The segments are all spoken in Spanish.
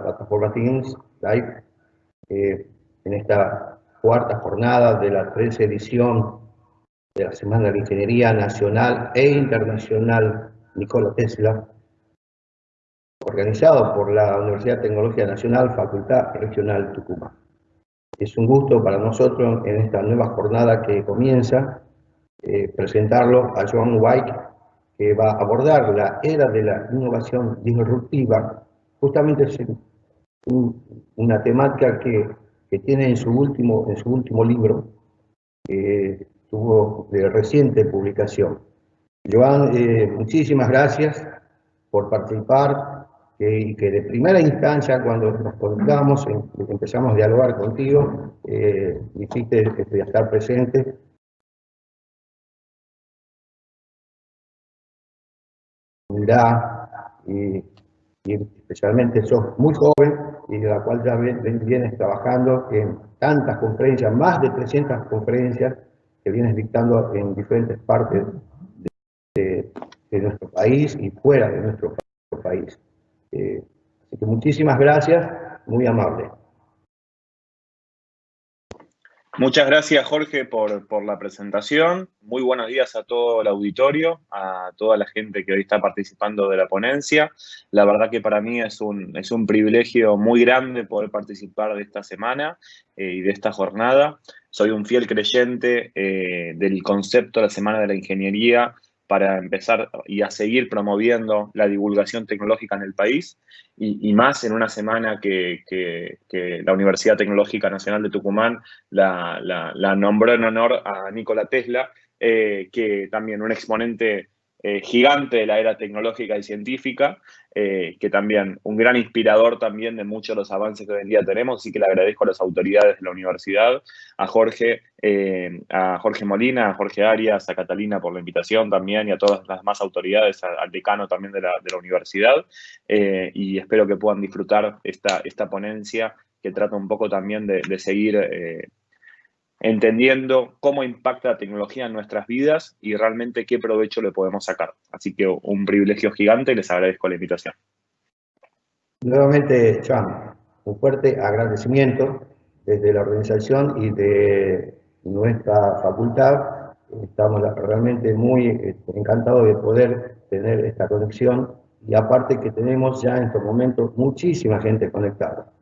la plataforma Teams Live en esta cuarta jornada de la 13ª edición de la Semana de la Ingeniería Nacional e Internacional Nikola Tesla, organizado por la Universidad Tecnológica Nacional, Facultad Regional Tucumán. Es un gusto para nosotros en esta nueva jornada que comienza presentarlo a Joan White, que va a abordar la era de la innovación disruptiva. Justamente es una temática que tiene en su último libro, que tuvo de reciente publicación. Joan, muchísimas gracias por participar y que de primera instancia, cuando nos conectamos, empezamos a dialogar contigo, dijiste estar presente. Y especialmente sos muy joven y de la cual ya vienes trabajando en tantas conferencias, más de 300 conferencias que vienes dictando en diferentes partes de nuestro país y fuera de nuestro país. Así que muchísimas gracias, muy amable. Muchas gracias, Jorge, por la presentación. Muy buenos días a todo el auditorio, a toda la gente que hoy está participando de la ponencia. La verdad que para mí es un privilegio muy grande poder participar de esta semana y de esta jornada. Soy un fiel creyente del concepto de la Semana de la Ingeniería para empezar y a seguir promoviendo la divulgación tecnológica en el país. Y más en una semana que la Universidad Tecnológica Nacional de Tucumán la nombró en honor a Nikola Tesla, que también un exponente gigante de la era tecnológica y científica, que también un gran inspirador también de muchos de los avances que hoy en día tenemos, así que le agradezco a las autoridades de la universidad, a Jorge Molina, a Jorge Arias, a Catalina por la invitación también y a todas las demás autoridades, al decano también de la universidad, y espero que puedan disfrutar esta ponencia que trata un poco también de seguir entendiendo cómo impacta la tecnología en nuestras vidas y realmente qué provecho le podemos sacar. Así que un privilegio gigante y les agradezco la invitación. Nuevamente, Joan, un fuerte agradecimiento desde la organización y de nuestra facultad. Estamos realmente muy encantados de poder tener esta conexión y aparte que tenemos ya en estos momentos muchísima gente conectada.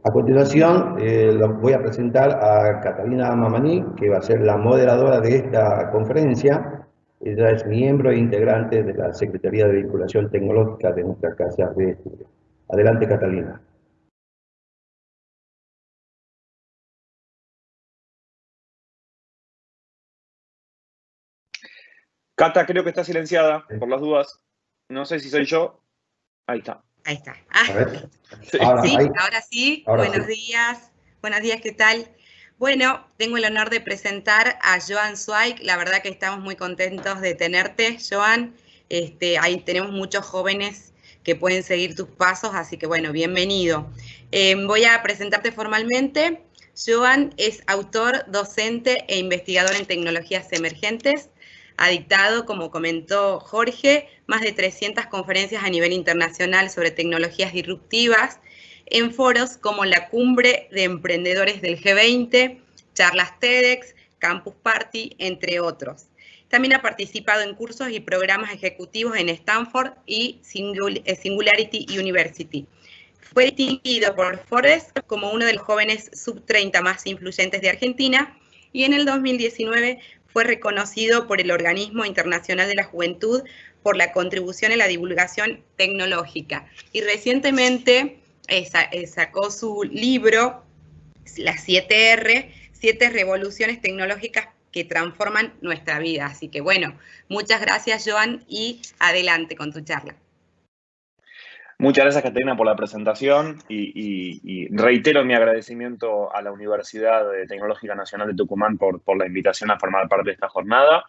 A continuación, los voy a presentar a Catalina Mamani, que va a ser la moderadora de esta conferencia. Ella es miembro e integrante de la Secretaría de Vinculación Tecnológica de nuestra Casa de Estudios. Adelante, Catalina. Cata, creo que está silenciada, por las dudas. No sé si soy yo. Ahí está. Ahí está. Sí, ahora sí. Buenos días. Buenos días, ¿qué tal? Bueno, tengo el honor de presentar a Joan Zweig. La verdad que estamos muy contentos de tenerte, Joan. Ahí tenemos muchos jóvenes que pueden seguir tus pasos, así que bueno, bienvenido. Voy a presentarte formalmente. Joan es autor, docente e investigador en tecnologías emergentes. Ha dictado, como comentó Jorge, más de 300 conferencias a nivel internacional sobre tecnologías disruptivas en foros como la Cumbre de Emprendedores del G20, charlas TEDx, Campus Party, entre otros. También ha participado en cursos y programas ejecutivos en Stanford y Singularity University. Fue distinguido por Forbes como uno de los jóvenes sub-30 más influyentes de Argentina y en el 2019 fue reconocido por el Organismo Internacional de la Juventud por la contribución en la divulgación tecnológica. Y recientemente sacó su libro, las 7R, 7 revoluciones tecnológicas que transforman nuestra vida. Así que bueno, muchas gracias, Joan, y adelante con tu charla. Muchas gracias, Catalina, por la presentación y reitero mi agradecimiento a la Universidad Tecnológica Nacional de Tucumán por la invitación a formar parte de esta jornada.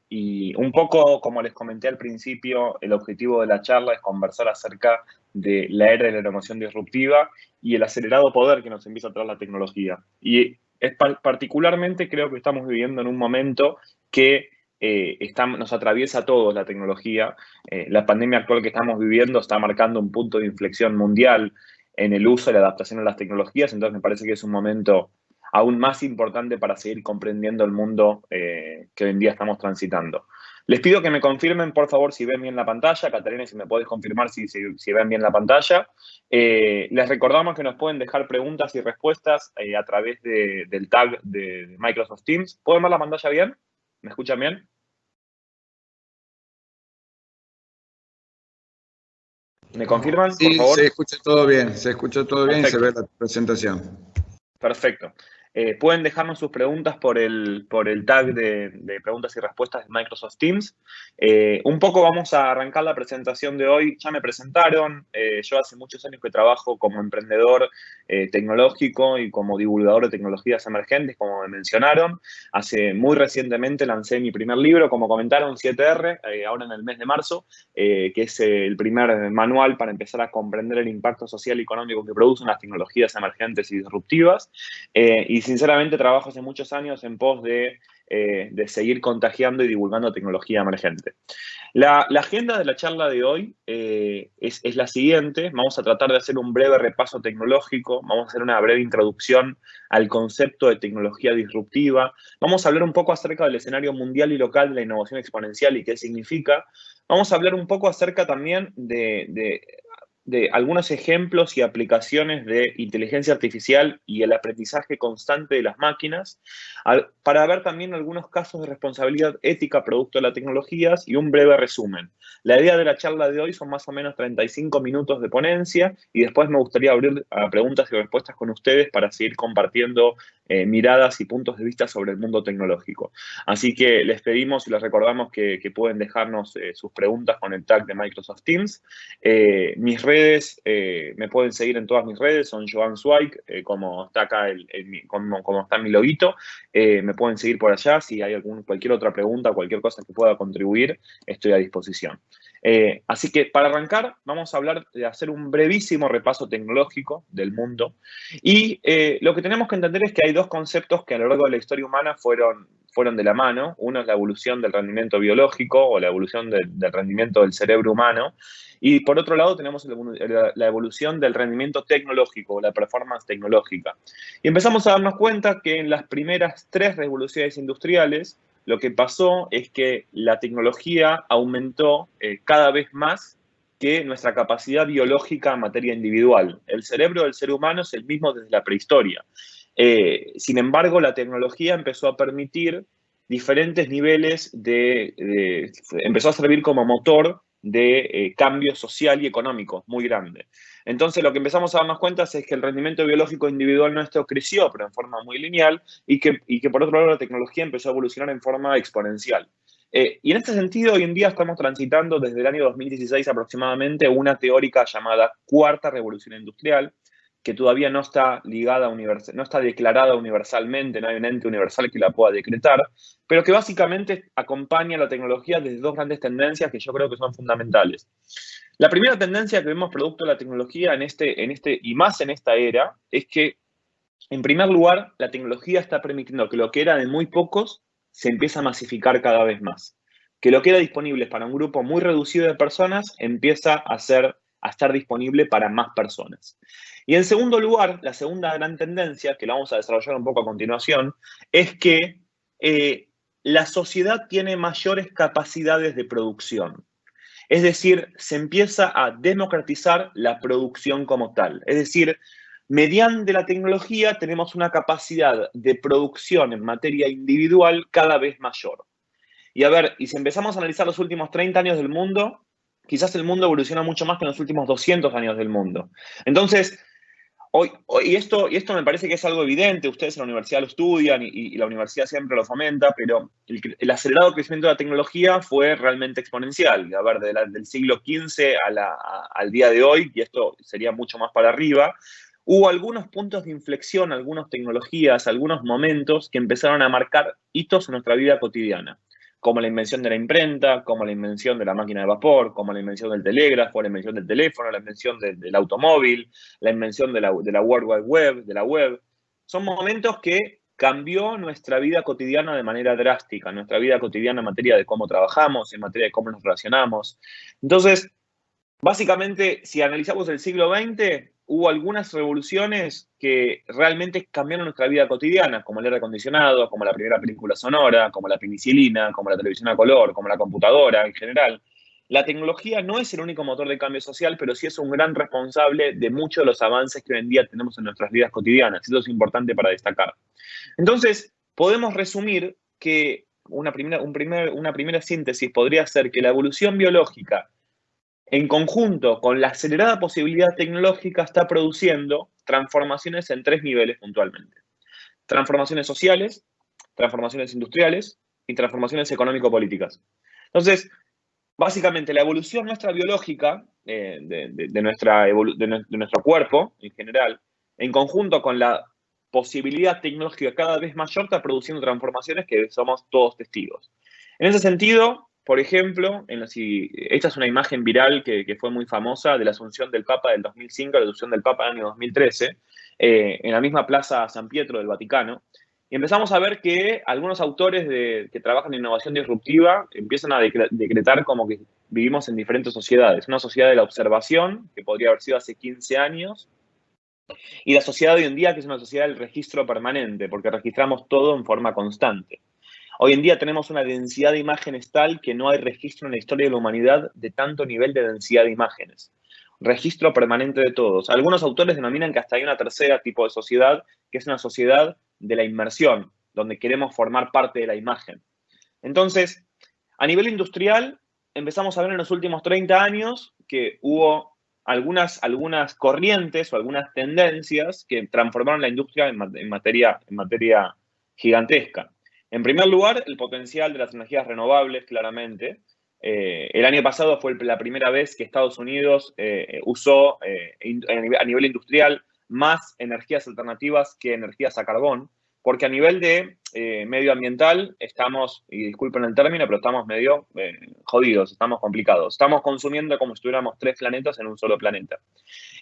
Y un poco, como les comenté al principio, el objetivo de la charla es conversar acerca de la era de la innovación disruptiva y el acelerado poder que nos empieza a traer la tecnología. Y particularmente creo que estamos viviendo en un momento que nos atraviesa a todos la tecnología. La pandemia actual que estamos viviendo está marcando un punto de inflexión mundial en el uso y la adaptación a las tecnologías, entonces me parece que es un momento aún más importante para seguir comprendiendo el mundo que hoy en día estamos transitando. Les pido que me confirmen, por favor, si ven bien la pantalla. Catarina, si me podés confirmar si ven bien la pantalla. Les recordamos que nos pueden dejar preguntas y respuestas a través del tag de Microsoft Teams. ¿Pueden ver la pantalla bien? ¿Me escuchan bien? ¿Me confirman, sí, por favor? Se escucha todo bien, se escucha todo bien y se ve la presentación. Perfecto. Pueden dejarnos sus preguntas por el tag de preguntas y respuestas de Microsoft Teams. Un poco vamos a arrancar la presentación de hoy. Ya me presentaron. Yo hace muchos años que trabajo como emprendedor tecnológico y como divulgador de tecnologías emergentes, como me mencionaron. Muy recientemente lancé mi primer libro, como comentaron, 7R, ahora en el mes de marzo, que es el primer manual para empezar a comprender el impacto social y económico que producen las tecnologías emergentes y disruptivas. Y sinceramente trabajo hace muchos años en pos de seguir contagiando y divulgando tecnología emergente. La agenda de la charla de hoy es la siguiente. Vamos a tratar de hacer un breve repaso tecnológico, vamos a hacer una breve introducción al concepto de tecnología disruptiva, vamos a hablar un poco acerca del escenario mundial y local de la innovación exponencial y qué significa. Vamos a hablar un poco acerca también de algunos ejemplos y aplicaciones de inteligencia artificial y el aprendizaje constante de las máquinas, para ver también algunos casos de responsabilidad ética producto de las tecnologías y un breve resumen. La idea de la charla de hoy son más o menos 35 minutos de ponencia y después me gustaría abrir a preguntas y respuestas con ustedes para seguir compartiendo miradas y puntos de vista sobre el mundo tecnológico. Así que les pedimos y les recordamos que pueden dejarnos sus preguntas con el tag de Microsoft Teams. Mis redes, me pueden seguir en todas mis redes, son Joan Zweig, como está acá, como está mi loguito. Me pueden seguir por allá. Si hay cualquier otra pregunta, cualquier cosa que pueda contribuir, estoy a disposición. Así que para arrancar, vamos a hablar de hacer un brevísimo repaso tecnológico del mundo. Y lo que tenemos que entender es que hay dos conceptos que a lo largo de la historia humana fueron de la mano. Uno es la evolución del rendimiento biológico o la evolución del rendimiento del cerebro humano. Y por otro lado tenemos la evolución del rendimiento tecnológico o la performance tecnológica. Y empezamos a darnos cuenta que en las primeras 3 revoluciones industriales lo que pasó es que la tecnología aumentó cada vez más que nuestra capacidad biológica en materia individual. El cerebro del ser humano es el mismo desde la prehistoria. Sin embargo, la tecnología empezó a permitir diferentes niveles empezó a servir como motor de cambio social y económico muy grande. Entonces, lo que empezamos a darnos cuenta es que el rendimiento biológico individual nuestro creció, pero en forma muy lineal, y que por otro lado la tecnología empezó a evolucionar en forma exponencial. Y en este sentido, hoy en día estamos transitando desde el año 2016 aproximadamente una teórica llamada Cuarta Revolución Industrial, que todavía no está no está declarada universalmente, no hay un ente universal que la pueda decretar, pero que básicamente acompaña la tecnología desde 2 grandes tendencias que yo creo que son fundamentales. La primera tendencia que vemos producto de la tecnología y más en esta era es que, en primer lugar, la tecnología está permitiendo que lo que era de muy pocos se empieza a masificar cada vez más. Que lo que era disponible para un grupo muy reducido de personas empieza a estar disponible para más personas. Y en segundo lugar, la segunda gran tendencia, que la vamos a desarrollar un poco a continuación, es que la sociedad tiene mayores capacidades de producción. Es decir, se empieza a democratizar la producción como tal. Es decir, mediante la tecnología tenemos una capacidad de producción en materia individual cada vez mayor. Y a ver, y si empezamos a analizar los últimos 30 años del mundo, quizás el mundo evoluciona mucho más que en los últimos 200 años del mundo. Entonces, y esto me parece que es algo evidente, ustedes en la universidad lo estudian y la universidad siempre lo fomenta, pero el acelerado crecimiento de la tecnología fue realmente exponencial. A ver, del siglo XV al día de hoy, y esto sería mucho más para arriba, hubo algunos puntos de inflexión, algunas tecnologías, algunos momentos que empezaron a marcar hitos en nuestra vida cotidiana, como la invención de la imprenta, como la invención de la máquina de vapor, como la invención del telégrafo, la invención del teléfono, la invención del automóvil, la invención de la World Wide Web, de la web. Son momentos que cambió nuestra vida cotidiana de manera drástica, nuestra vida cotidiana en materia de cómo trabajamos, en materia de cómo nos relacionamos. Entonces, básicamente, si analizamos el siglo XX, hubo algunas revoluciones que realmente cambiaron nuestra vida cotidiana, como el aire acondicionado, como la primera película sonora, como la penicilina, como la televisión a color, como la computadora en general. La tecnología no es el único motor de cambio social, pero sí es un gran responsable de muchos de los avances que hoy en día tenemos en nuestras vidas cotidianas. Eso es importante para destacar. Entonces, podemos resumir que una primera síntesis podría ser que la evolución biológica, en conjunto con la acelerada posibilidad tecnológica, está produciendo transformaciones en 3 niveles puntualmente. Transformaciones sociales, transformaciones industriales y transformaciones económico-políticas. Entonces, básicamente, la evolución nuestra biológica, de nuestro cuerpo en general, en conjunto con la posibilidad tecnológica cada vez mayor, está produciendo transformaciones que somos todos testigos. En ese sentido, por ejemplo, esta es una imagen viral que fue muy famosa de la asunción del Papa del 2005 a la asunción del Papa del año 2013, en la misma Plaza San Pietro del Vaticano. Y empezamos a ver que algunos autores que trabajan en innovación disruptiva empiezan a decretar como que vivimos en diferentes sociedades. Una sociedad de la observación, que podría haber sido hace 15 años, y la sociedad de hoy en día, que es una sociedad del registro permanente, porque registramos todo en forma constante. Hoy en día tenemos una densidad de imágenes tal que no hay registro en la historia de la humanidad de tanto nivel de densidad de imágenes. Registro permanente de todos. Algunos autores denominan que hasta hay una tercera tipo de sociedad, que es una sociedad de la inmersión, donde queremos formar parte de la imagen. Entonces, a nivel industrial, empezamos a ver en los últimos 30 años que hubo algunas corrientes o algunas tendencias que transformaron la industria en materia gigantesca. En primer lugar, el potencial de las energías renovables, claramente. El año pasado fue la primera vez que Estados Unidos usó a nivel industrial más energías alternativas que energías a carbón, porque a nivel de medioambiental estamos, y disculpen el término, pero estamos medio jodidos, estamos complicados. Estamos consumiendo como si tuviéramos 3 planetas en un solo planeta.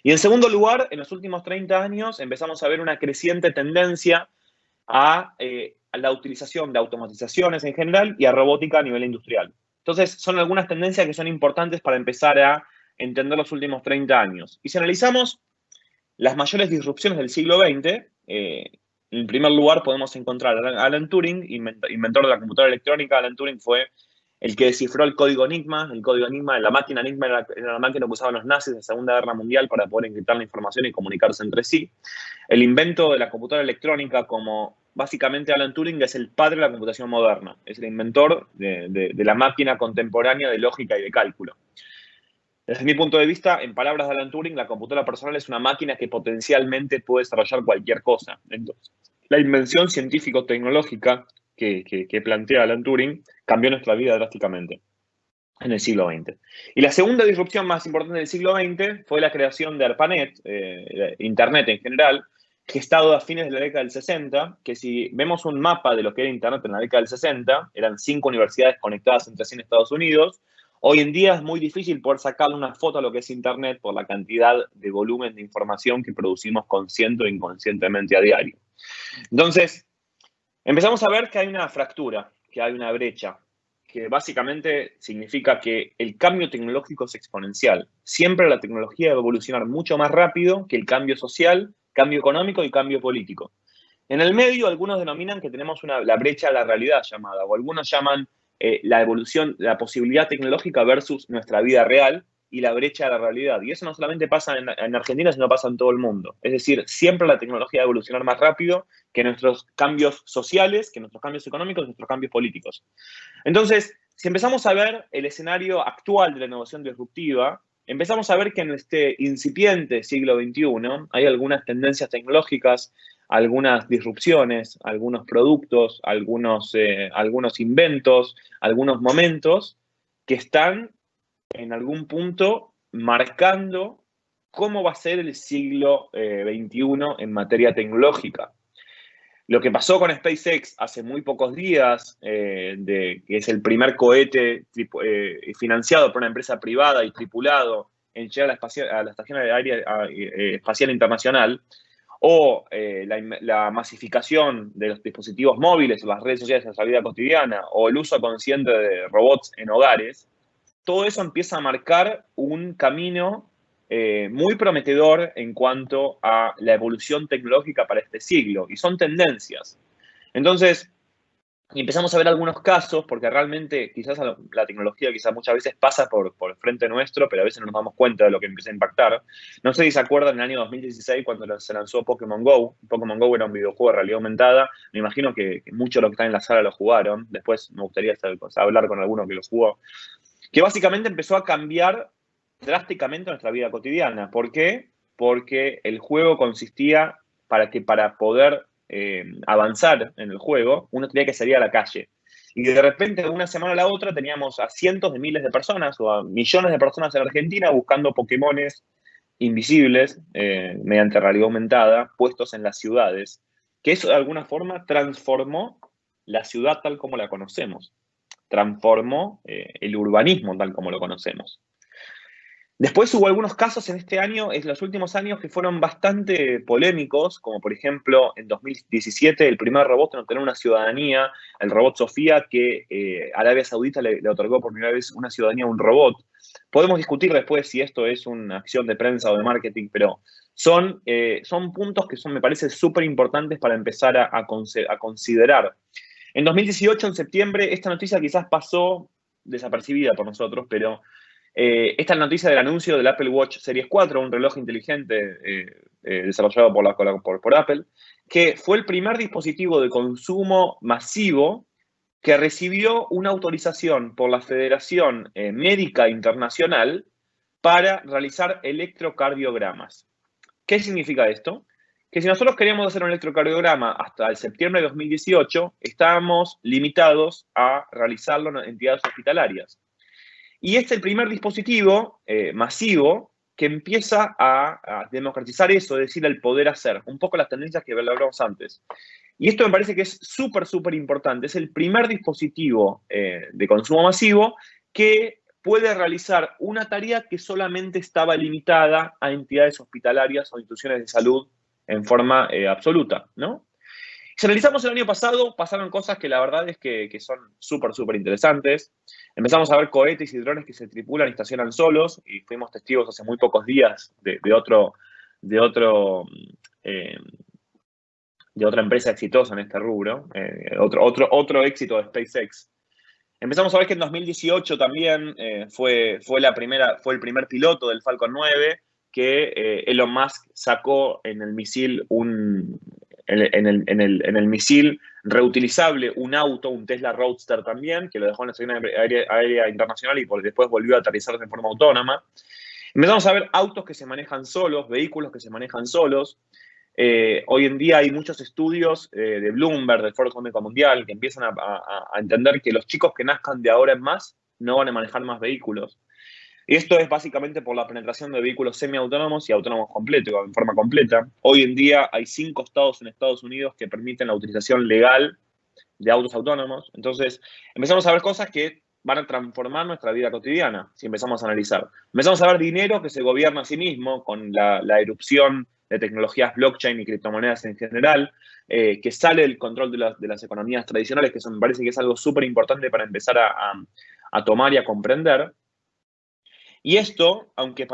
Y en segundo lugar, en los últimos 30 años empezamos a ver una creciente tendencia a la utilización de automatizaciones en general y a robótica a nivel industrial. Entonces, son algunas tendencias que son importantes para empezar a entender los últimos 30 años. Y si analizamos las mayores disrupciones del siglo XX, en primer lugar podemos encontrar a Alan Turing, inventor de la computadora electrónica. Alan Turing fue el que descifró el código Enigma. El código Enigma, la máquina Enigma era la máquina que usaban los nazis en la Segunda Guerra Mundial para poder encriptar la información y comunicarse entre sí. El invento de la computadora electrónica, como básicamente Alan Turing es el padre de la computación moderna. Es el inventor de la máquina contemporánea de lógica y de cálculo. Desde mi punto de vista, en palabras de Alan Turing, la computadora personal es una máquina que potencialmente puede desarrollar cualquier cosa. Entonces, la invención científico-tecnológica que plantea Alan Turing cambió nuestra vida drásticamente en el siglo XX. Y la segunda disrupción más importante del siglo XX fue la creación de ARPANET, Internet en general, gestado a fines de la década del 60, que si vemos un mapa de lo que era Internet en la década del 60, eran 5 universidades conectadas entre sí en Estados Unidos. Hoy en día es muy difícil poder sacarle una foto a lo que es Internet por la cantidad de volumen de información que producimos consciente o inconscientemente a diario. Entonces, empezamos a ver que hay una fractura, que hay una brecha, que básicamente significa que el cambio tecnológico es exponencial. Siempre la tecnología va a evolucionar mucho más rápido que el cambio social, cambio económico y cambio político. En el medio, algunos denominan que tenemos la brecha de la realidad llamada, o algunos llaman la evolución, la posibilidad tecnológica versus nuestra vida real y la brecha de la realidad. Y eso no solamente pasa en Argentina, sino pasa en todo el mundo. Es decir, siempre la tecnología va a evolucionar más rápido que nuestros cambios sociales, que nuestros cambios económicos, nuestros cambios políticos. Entonces, si empezamos a ver el escenario actual de la innovación disruptiva, empezamos a ver que en este incipiente siglo XXI hay algunas tendencias tecnológicas, algunas disrupciones, algunos productos, algunos inventos, algunos momentos que están en algún punto marcando cómo va a ser el siglo XXI en materia tecnológica. Lo que pasó con SpaceX hace muy pocos días, que es el primer cohete financiado por una empresa privada y tripulado en llegar a la Estación Espacial Internacional, o la masificación de los dispositivos móviles o las redes sociales en nuestra vida cotidiana, o el uso consciente de robots en hogares, todo eso empieza a marcar un camino muy prometedor en cuanto a la evolución tecnológica para este siglo, y son tendencias. Entonces, empezamos a ver algunos casos, porque realmente quizás la tecnología quizás muchas veces pasa por el frente nuestro, pero a veces no nos damos cuenta de lo que empieza a impactar. No sé si se acuerdan, en el año 2016, cuando se lanzó Pokémon GO. Pokémon GO era un videojuego de realidad aumentada. Me imagino que muchos de los que están en la sala lo jugaron. Después me gustaría hablar con alguno que lo jugó. Que básicamente empezó a cambiar drásticamente nuestra vida cotidiana. ¿Por qué? Porque el juego consistía para poder avanzar en el juego, uno tenía que salir a la calle. Y de repente, de una semana a la otra, teníamos a cientos de miles de personas o a millones de personas en Argentina buscando Pokémones invisibles mediante realidad aumentada, puestos en las ciudades, que eso de alguna forma transformó la ciudad tal como la conocemos, transformó el urbanismo tal como lo conocemos. Después hubo algunos casos en los últimos años, que fueron bastante polémicos, como por ejemplo en 2017 el primer robot en obtener una ciudadanía, el robot Sofía, que Arabia Saudita le otorgó por primera vez una ciudadanía a un robot. Podemos discutir después si esto es una acción de prensa o de marketing, pero son puntos que me parece súper importantes para empezar a considerar. En 2018, en septiembre, esta noticia quizás pasó desapercibida por nosotros, pero esta noticia del anuncio del Apple Watch Series 4, un reloj inteligente desarrollado por Apple, que fue el primer dispositivo de consumo masivo que recibió una autorización por la Federación Médica Internacional para realizar electrocardiogramas. ¿Qué significa esto? Que si nosotros queríamos hacer un electrocardiograma hasta el septiembre de 2018, estábamos limitados a realizarlo en entidades hospitalarias. Y este es el primer dispositivo masivo que empieza a democratizar eso, es decir, el poder hacer, un poco las tendencias que hablábamos antes. Y esto me parece que es súper, súper importante. Es el primer dispositivo de consumo masivo que puede realizar una tarea que solamente estaba limitada a entidades hospitalarias o instituciones de salud en forma absoluta, ¿no? Si analizamos el año pasado, pasaron cosas que la verdad es que son súper, súper interesantes. Empezamos a ver cohetes y drones que se tripulan y estacionan solos, y fuimos testigos hace muy pocos días de otra empresa exitosa en este rubro, otro éxito de SpaceX. Empezamos a ver que en 2018 también fue el primer piloto del Falcon 9 que Elon Musk sacó en el misil en el misil reutilizable un auto, un Tesla Roadster también, que lo dejó en la Estación Aérea Internacional y después volvió a aterrizar de forma autónoma. Empezamos a ver autos que se manejan solos, vehículos que se manejan solos. Hoy en día hay muchos estudios de Bloomberg, del Foro Económico Mundial, que empiezan a entender que los chicos que nazcan de ahora en más no van a manejar más vehículos. Y esto es básicamente por la penetración de vehículos semiautónomos y autónomos completos, en forma completa. Hoy en día hay 5 estados en Estados Unidos que permiten la utilización legal de autos autónomos. Entonces, empezamos a ver cosas que van a transformar nuestra vida cotidiana, si empezamos a analizar. Empezamos a ver dinero que se gobierna a sí mismo con la erupción de tecnologías blockchain y criptomonedas en general, que sale del control de las economías tradicionales, que eso me parece que es algo súper importante para empezar a tomar y a comprender. Y esto, aunque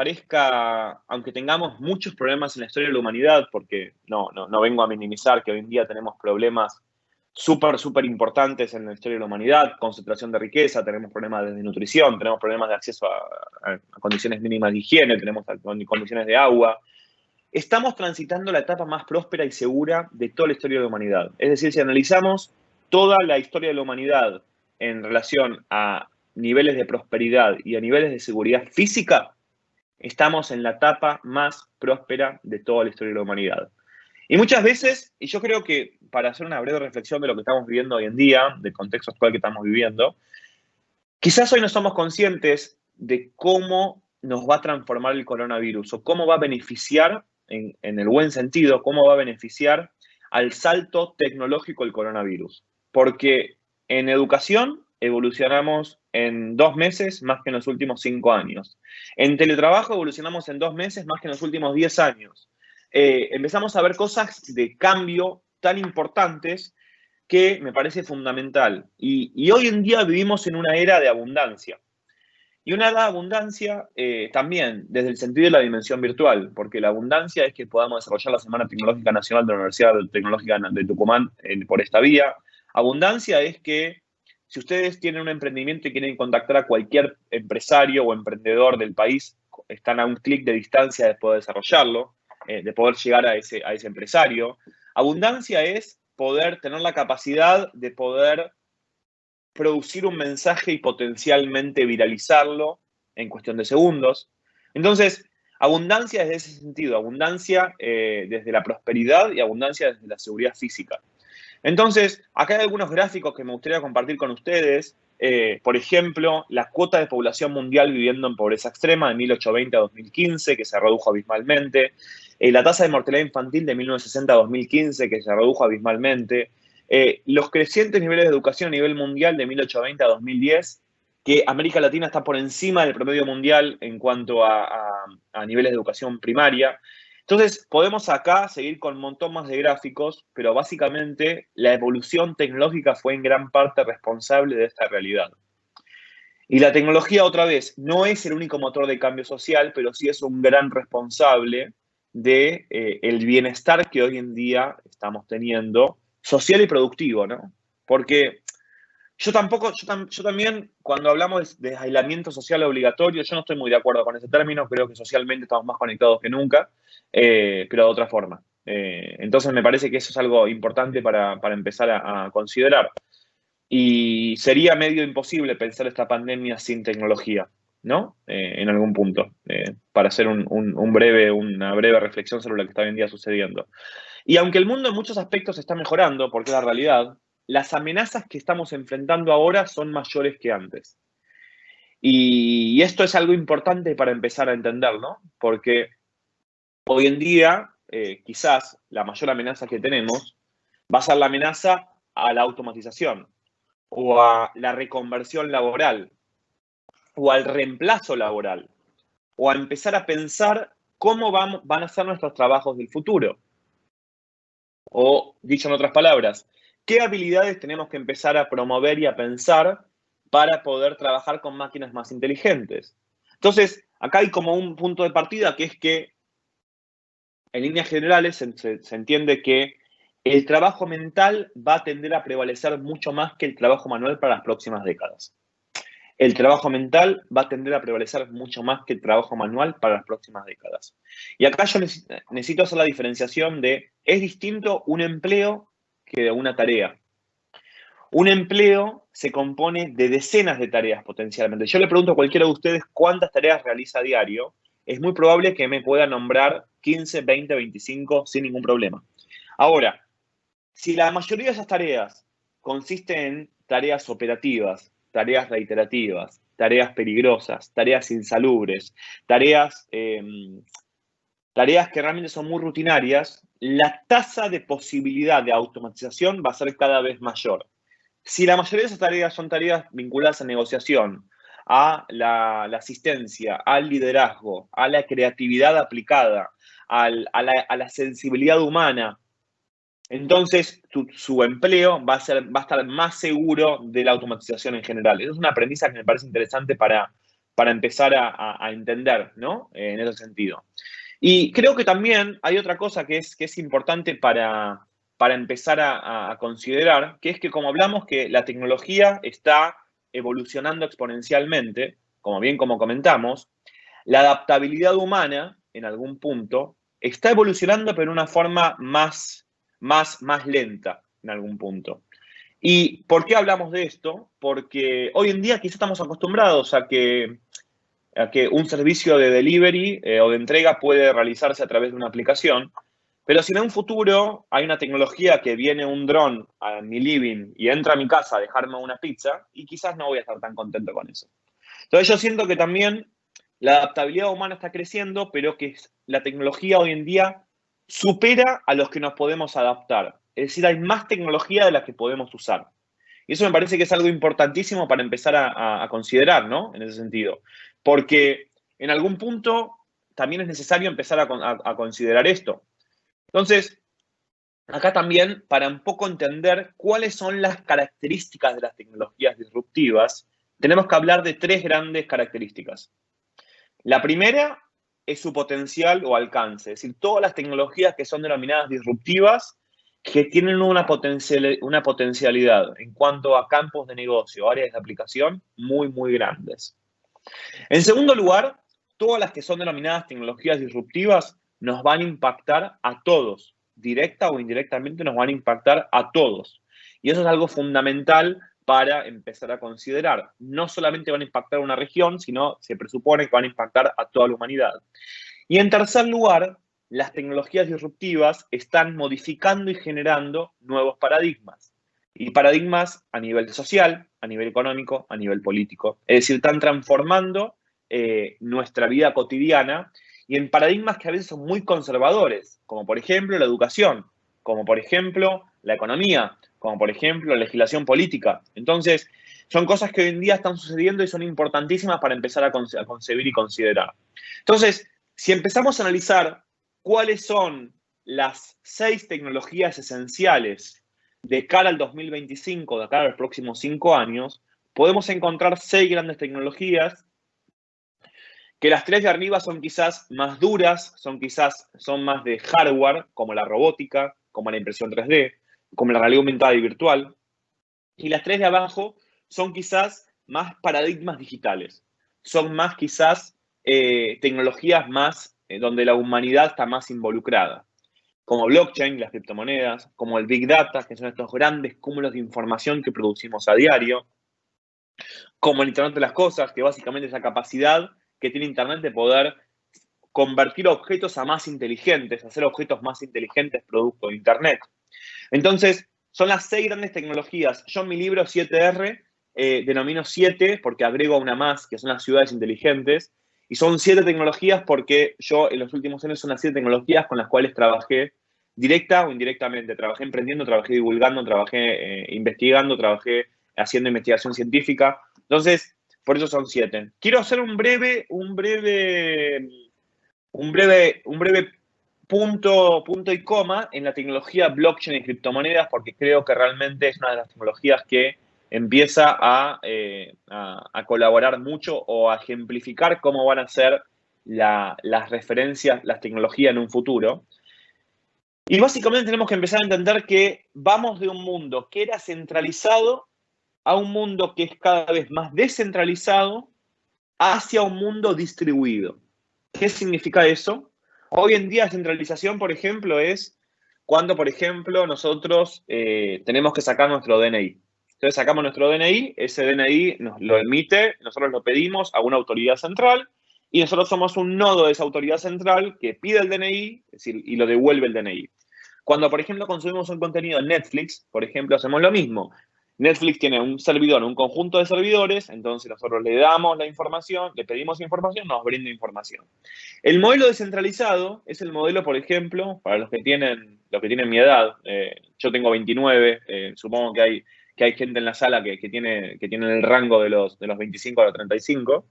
tengamos muchos problemas en la historia de la humanidad, porque no vengo a minimizar que hoy en día tenemos problemas súper, súper importantes en la historia de la humanidad, concentración de riqueza, tenemos problemas de desnutrición, tenemos problemas de acceso a condiciones mínimas de higiene, tenemos condiciones de agua. Estamos transitando la etapa más próspera y segura de toda la historia de la humanidad. Es decir, si analizamos toda la historia de la humanidad en relación a niveles de prosperidad y a niveles de seguridad física, estamos en la etapa más próspera de toda la historia de la humanidad. Y muchas veces, y yo creo que para hacer una breve reflexión de lo que estamos viviendo hoy en día, del contexto actual que estamos viviendo, quizás hoy no somos conscientes de cómo nos va a transformar el coronavirus o cómo va a beneficiar, en el buen sentido, cómo va a beneficiar al salto tecnológico el coronavirus. Porque en educación evolucionamos en 2 meses más que en los últimos 5 años. En teletrabajo evolucionamos en 2 meses más que en los últimos 10 años. empezamos a ver cosas de cambio tan importantes que me parece fundamental. Y hoy en día vivimos en una era de abundancia. Y una era de abundancia también desde el sentido de la dimensión virtual, porque la abundancia es que podamos desarrollar la Semana Tecnológica Nacional de la Universidad Tecnológica de Tucumán por esta vía. Abundancia es que si ustedes tienen un emprendimiento y quieren contactar a cualquier empresario o emprendedor del país, están a un clic de distancia de poder desarrollarlo, de poder llegar a ese empresario. Abundancia es poder tener la capacidad de poder producir un mensaje y potencialmente viralizarlo en cuestión de segundos. Entonces, abundancia desde ese sentido, abundancia desde la prosperidad y abundancia desde la seguridad física. Entonces, acá hay algunos gráficos que me gustaría compartir con ustedes. Por ejemplo, la cuota de población mundial viviendo en pobreza extrema de 1820 a 2015, que se redujo abismalmente. La tasa de mortalidad infantil de 1960 a 2015, que se redujo abismalmente. Los crecientes niveles de educación a nivel mundial de 1820 a 2010, que América Latina está por encima del promedio mundial en cuanto a niveles de educación primaria. Entonces, podemos acá seguir con un montón más de gráficos, pero básicamente la evolución tecnológica fue en gran parte responsable de esta realidad. Y la tecnología, otra vez, no es el único motor de cambio social, pero sí es un gran responsable de el bienestar que hoy en día estamos teniendo, social y productivo, ¿no? Porque yo también, cuando hablamos de aislamiento social obligatorio, yo no estoy muy de acuerdo con ese término, creo que socialmente estamos más conectados que nunca, pero de otra forma. Entonces me parece que eso es algo importante para empezar a considerar. Y sería medio imposible pensar esta pandemia sin tecnología, ¿no? En algún punto, para hacer una breve reflexión sobre lo que está hoy en día sucediendo. Y aunque el mundo en muchos aspectos está mejorando, porque es la realidad, las amenazas que estamos enfrentando ahora son mayores que antes. Y esto es algo importante para empezar a entender, ¿no? Porque hoy en día, quizás la mayor amenaza que tenemos va a ser la amenaza a la automatización o a la reconversión laboral o al reemplazo laboral o a empezar a pensar cómo van a ser nuestros trabajos del futuro. O, dicho en otras palabras, ¿qué habilidades tenemos que empezar a promover y a pensar para poder trabajar con máquinas más inteligentes? Entonces, acá hay como un punto de partida que es que, en líneas generales, se entiende que el trabajo mental va a tender a prevalecer mucho más que el trabajo manual para las próximas décadas. El trabajo mental va a tender a prevalecer mucho más que el trabajo manual para las próximas décadas. Y acá yo necesito hacer la diferenciación de, es distinto un empleo que de una tarea. Un empleo se compone de decenas de tareas potencialmente. Yo le pregunto a cualquiera de ustedes cuántas tareas realiza a diario. Es muy probable que me pueda nombrar 15, 20, 25 sin ningún problema. Ahora, si la mayoría de esas tareas consisten en tareas operativas, tareas reiterativas, tareas peligrosas, tareas insalubres, tareas que realmente son muy rutinarias, la tasa de posibilidad de automatización va a ser cada vez mayor. Si la mayoría de esas tareas son tareas vinculadas a negociación, a la asistencia, al liderazgo, a la creatividad aplicada, a la sensibilidad humana, entonces su empleo va a estar más seguro de la automatización en general. Eso es una premisa que me parece interesante para empezar a entender, ¿no? En ese sentido. Y creo que también hay otra cosa que es importante para empezar a considerar, que es que como hablamos que la tecnología está evolucionando exponencialmente, como comentamos, la adaptabilidad humana, en algún punto, está evolucionando pero de una forma más lenta en algún punto. ¿Y por qué hablamos de esto? Porque hoy en día quizás estamos acostumbrados a que un servicio de delivery o de entrega puede realizarse a través de una aplicación, pero si en un futuro hay una tecnología que viene un dron a mi living y entra a mi casa a dejarme una pizza, y quizás no voy a estar tan contento con eso. Entonces yo siento que también la adaptabilidad humana está creciendo, pero que la tecnología hoy en día supera a los que nos podemos adaptar. Es decir, hay más tecnología de la que podemos usar. Y eso me parece que es algo importantísimo para empezar a considerar, ¿no? En ese sentido. Porque en algún punto también es necesario empezar a considerar esto. Entonces, acá también, para un poco entender cuáles son las características de las tecnologías disruptivas, tenemos que hablar de 3 grandes características. La primera es su potencial o alcance, es decir, todas las tecnologías que son denominadas disruptivas, que tienen una potencialidad en cuanto a campos de negocio, áreas de aplicación muy, muy grandes. En segundo lugar, todas las que son denominadas tecnologías disruptivas nos van a impactar a todos, directa o indirectamente nos van a impactar a todos. Y eso es algo fundamental para empezar a considerar. No solamente van a impactar a una región, sino se presupone que van a impactar a toda la humanidad. Y en tercer lugar, las tecnologías disruptivas están modificando y generando nuevos paradigmas. Y paradigmas a nivel social, a nivel económico, a nivel político. Es decir, están transformando nuestra vida cotidiana y en paradigmas que a veces son muy conservadores, como por ejemplo la educación, como por ejemplo la economía, como por ejemplo la legislación política. Entonces, son cosas que hoy en día están sucediendo y son importantísimas para empezar a concebir y considerar. Entonces, si empezamos a analizar cuáles son las 6 tecnologías esenciales de cara al 2025, de cara a los próximos 5 años, podemos encontrar 6 grandes tecnologías que las 3 de arriba son quizás más duras, son más de hardware, como la robótica, como la impresión 3D, como la realidad aumentada y virtual. Y las 3 de abajo son quizás más paradigmas digitales. Son más quizás tecnologías más donde la humanidad está más involucrada. Como blockchain, las criptomonedas, como el Big Data, que son estos grandes cúmulos de información que producimos a diario. Como el Internet de las Cosas, que básicamente es la capacidad que tiene Internet de poder convertir objetos a más inteligentes, hacer objetos más inteligentes producto de Internet. Entonces, son las 6 grandes tecnologías. Yo en mi libro 7R denomino 7 porque agrego una más, que son las ciudades inteligentes. Y son 7 tecnologías porque yo en los últimos años son las 7 tecnologías con las cuales trabajé directa o indirectamente. Trabajé emprendiendo, trabajé divulgando, trabajé investigando, trabajé haciendo investigación científica. Entonces, por eso son 7. Quiero hacer un breve punto y coma en la tecnología blockchain y criptomonedas, porque creo que realmente es una de las tecnologías que empieza a colaborar mucho o a ejemplificar cómo van a ser las referencias, las tecnologías en un futuro. Y básicamente tenemos que empezar a entender que vamos de un mundo que era centralizado a un mundo que es cada vez más descentralizado hacia un mundo distribuido. ¿Qué significa eso? Hoy en día, centralización, por ejemplo, es cuando, por ejemplo, nosotros tenemos que sacar nuestro DNI. Entonces sacamos nuestro DNI, ese DNI nos lo emite, nosotros lo pedimos a una autoridad central y nosotros somos un nodo de esa autoridad central que pide el DNI, es decir, y lo devuelve el DNI. Cuando, por ejemplo, consumimos un contenido en Netflix, por ejemplo, hacemos lo mismo. Netflix tiene un servidor, un conjunto de servidores, entonces nosotros le damos la información, le pedimos información, nos brinda información. El modelo descentralizado es el modelo, por ejemplo, para los que tienen mi edad, yo tengo 29, supongo que hay gente en la sala que tiene el rango de los 25 a los 35,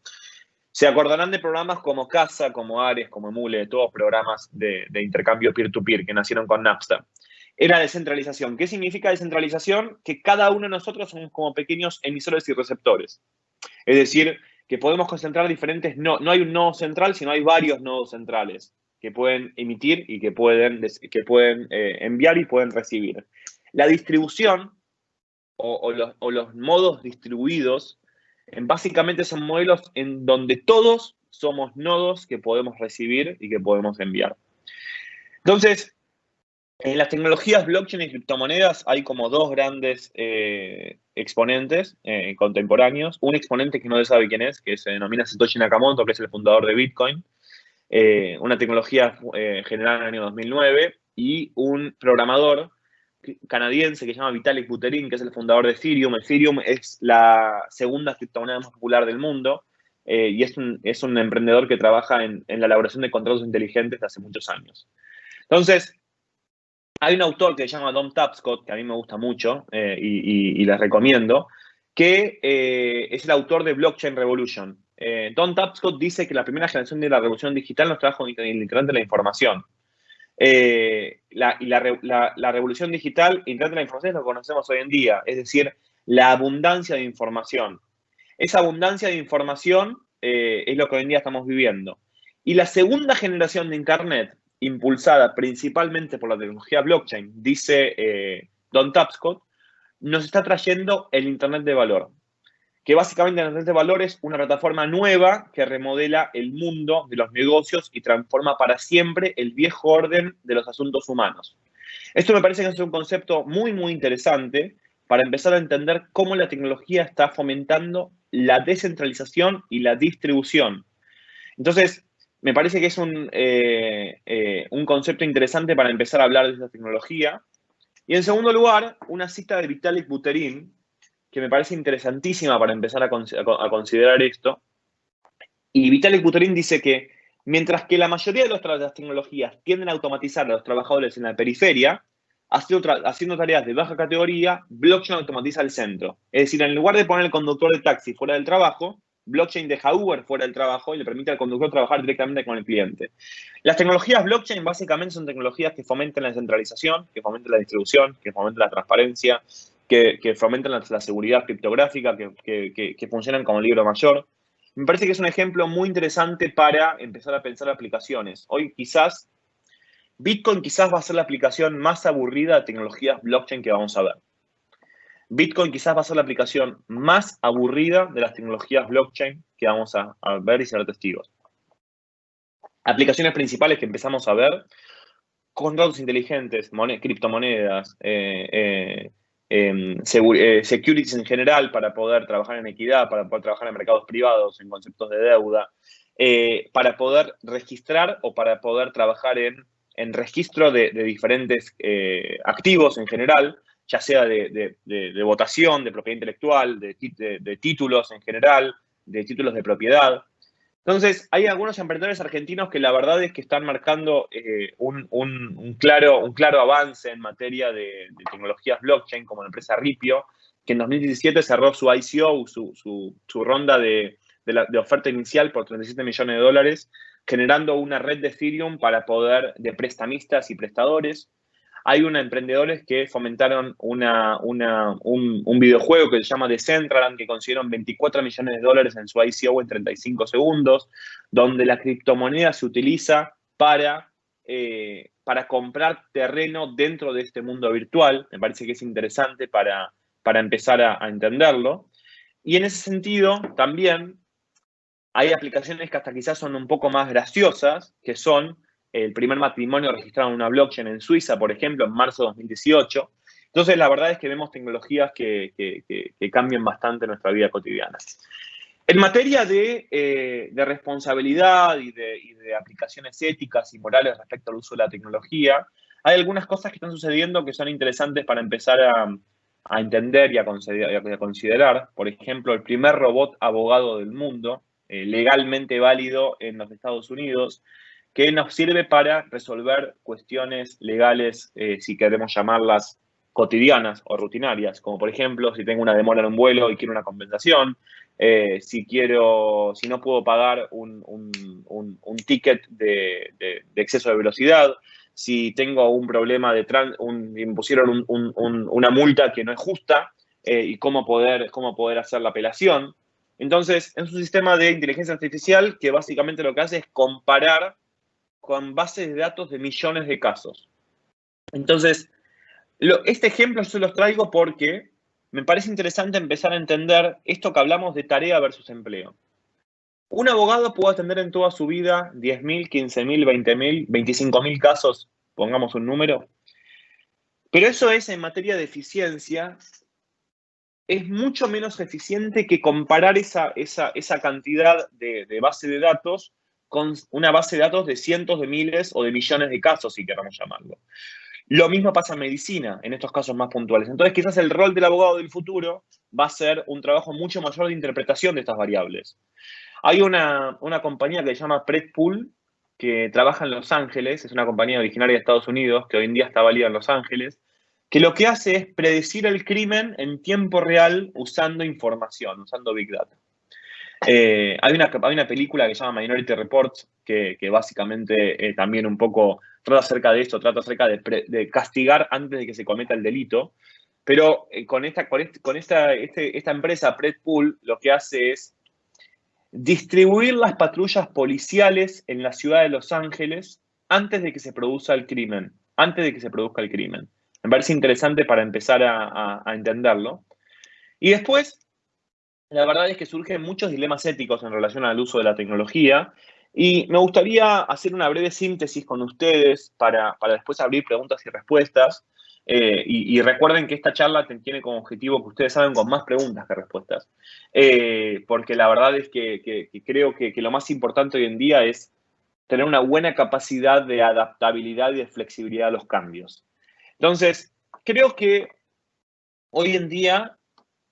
se acordarán de programas como Casa, como Ares, como Emule, todos programas de intercambio peer-to-peer que nacieron con Napster. Era descentralización. ¿Qué significa descentralización? Que cada uno de nosotros somos como pequeños emisores y receptores. Es decir, que podemos concentrar diferentes nodos. No hay un nodo central, sino hay varios nodos centrales que pueden emitir y que pueden enviar y pueden recibir. La distribución o los modos distribuidos básicamente son modelos en donde todos somos nodos que podemos recibir y que podemos enviar. Entonces, en las tecnologías blockchain y criptomonedas hay como 2 grandes exponentes contemporáneos. Un exponente que no se sabe quién es, que se denomina Satoshi Nakamoto, que es el fundador de Bitcoin. Una tecnología generada en el año 2009. Y un programador canadiense que se llama Vitalik Buterin, que es el fundador de Ethereum. Ethereum es la segunda criptomoneda más popular del mundo. Y es un emprendedor que trabaja en la elaboración de contratos inteligentes desde hace muchos años. Entonces, hay un autor que se llama Don Tapscott, que a mí me gusta mucho y les recomiendo, que es el autor de Blockchain Revolution. Don Tapscott dice que la primera generación de la revolución digital nos trajo el Internet de la información. la revolución digital, Internet de la información es lo que conocemos hoy en día, es decir, la abundancia de información. Esa abundancia de información es lo que hoy en día estamos viviendo. Y la segunda generación de Internet, impulsada principalmente por la tecnología blockchain, dice Don Tapscott, nos está trayendo el Internet de valor. Que básicamente el Internet de valor es una plataforma nueva que remodela el mundo de los negocios y transforma para siempre el viejo orden de los asuntos humanos. Esto me parece que es un concepto muy, muy interesante para empezar a entender cómo la tecnología está fomentando la descentralización y la distribución. Entonces, me parece que es un concepto interesante para empezar a hablar de esa tecnología. Y en segundo lugar, una cita de Vitalik Buterin, que me parece interesantísima para empezar a considerar esto. Y Vitalik Buterin dice que mientras que la mayoría de las tecnologías tienden a automatizar a los trabajadores en la periferia, haciendo tareas de baja categoría, blockchain automatiza el centro. Es decir, en lugar de poner el conductor de taxi fuera del trabajo, blockchain deja a Uber fuera del trabajo y le permite al conductor trabajar directamente con el cliente. Las tecnologías blockchain básicamente son tecnologías que fomentan la descentralización, que fomentan la distribución, que fomentan la transparencia, que fomentan la seguridad criptográfica, que funcionan como libro mayor. Me parece que es un ejemplo muy interesante para empezar a pensar aplicaciones. Hoy quizás, Bitcoin quizás va a ser la aplicación más aburrida de tecnologías blockchain que vamos a ver. Bitcoin quizás va a ser la aplicación más aburrida de las tecnologías blockchain que vamos a ver y ser testigos. Aplicaciones principales que empezamos a ver, contratos inteligentes, criptomonedas, securities en general para poder trabajar en equidad, para poder trabajar en mercados privados, en conceptos de deuda, para poder registrar o para poder trabajar en registro de diferentes activos en general, ya sea de votación, de propiedad intelectual, de títulos en general, de títulos de propiedad. Entonces, hay algunos emprendedores argentinos que la verdad es que están marcando un claro avance en materia de tecnologías blockchain, como la empresa Ripio, que en 2017 cerró su ICO, su ronda de oferta inicial por $37 millones, generando una red de Ethereum de prestamistas y prestadores. Hay emprendedores que fomentaron un videojuego que se llama Decentraland, que consiguieron $24 millones en su ICO en 35 segundos, donde la criptomoneda se utiliza para comprar terreno dentro de este mundo virtual. Me parece que es interesante para empezar a entenderlo. Y en ese sentido, también hay aplicaciones que hasta quizás son un poco más graciosas, que son el primer matrimonio registrado en una blockchain en Suiza, por ejemplo, en marzo de 2018. Entonces, la verdad es que vemos tecnologías que cambian bastante nuestra vida cotidiana. En materia de responsabilidad y de aplicaciones éticas y morales respecto al uso de la tecnología, hay algunas cosas que están sucediendo que son interesantes para empezar a entender y a considerar. Por ejemplo, el primer robot abogado del mundo, legalmente válido en los Estados Unidos, que nos sirve para resolver cuestiones legales, si queremos llamarlas cotidianas o rutinarias, como por ejemplo, si tengo una demora en un vuelo y quiero una compensación, si no puedo pagar un ticket de exceso de velocidad, si tengo un problema me impusieron una multa que no es justa, y cómo poder hacer la apelación. Entonces, es un sistema de inteligencia artificial que básicamente lo que hace es comparar con bases de datos de millones de casos. Entonces, este ejemplo yo se los traigo porque me parece interesante empezar a entender esto que hablamos de tarea versus empleo. Un abogado puede atender en toda su vida 10.000, 15.000, 20.000, 25.000 casos, pongamos un número. Pero eso es, en materia de eficiencia, es mucho menos eficiente que comparar esa cantidad de base de datos con una base de datos de cientos de miles o de millones de casos, si queremos llamarlo. Lo mismo pasa en medicina, en estos casos más puntuales. Entonces, quizás el rol del abogado del futuro va a ser un trabajo mucho mayor de interpretación de estas variables. Hay una compañía que se llama Predpool, que trabaja en Los Ángeles, es una compañía originaria de Estados Unidos, que hoy en día está válida en Los Ángeles, que lo que hace es predecir el crimen en tiempo real usando información, usando Big Data. Hay una película que se llama Minority Report, que básicamente también un poco trata acerca de esto, trata acerca de castigar antes de que se cometa el delito. Pero con esta empresa, Predpool, lo que hace es distribuir las patrullas policiales en la ciudad de Los Ángeles antes de que se produzca el crimen. Me parece interesante para empezar a entenderlo. Y después, la verdad es que surgen muchos dilemas éticos en relación al uso de la tecnología. Y me gustaría hacer una breve síntesis con ustedes para después abrir preguntas y respuestas. Y recuerden que esta charla tiene como objetivo que ustedes salgan con más preguntas que respuestas. Porque la verdad es que creo que lo más importante hoy en día es tener una buena capacidad de adaptabilidad y de flexibilidad a los cambios. Entonces, creo que hoy en día